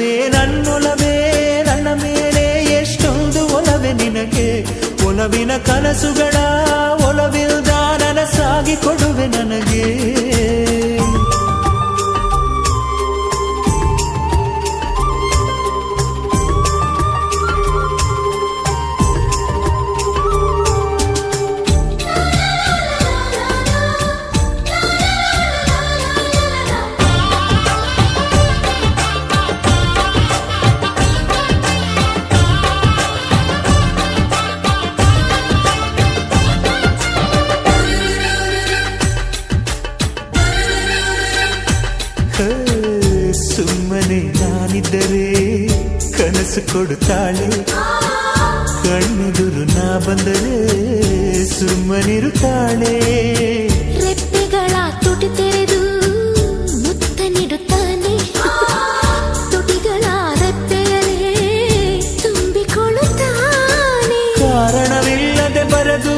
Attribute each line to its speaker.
Speaker 1: ಒಲವೇ ನನ್ನೊಲವೇ ನನ್ನ ಮೇಲೆ ಎಷ್ಟೊಂದು ಒಲವೇ ನಿನಗೆ ಒಲವಿನ ಕನಸುಗಳ ಒಲವಿಲ್ದ ನನಸಾಗಿ ಕೊಡುವೆ ನನಗೆ ಸುಮ್ಮನೆ ನಾನಿದ್ದರೆ ಕನಸು ಕೊಡುತ್ತಾಳೆ ಕಣ್ಣೆದುರು ನಾ ಬಂದರೆ ಸುಮ್ಮನಿರುತ್ತಾಳೆ
Speaker 2: ರೆಪ್ಪೆಗಳ ತುಟಿ ತೆರೆದು ಮುತ್ತ ನೀಡುತ್ತಾನೆ ತುಟಿಗಳ ರೆಪ್ಪೆಯಲೇ ತುಂಬಿಕೊಳ್ಳುತ್ತಾನೆ
Speaker 1: ಕಾರಣವಿಲ್ಲದೆ ಬರೆದು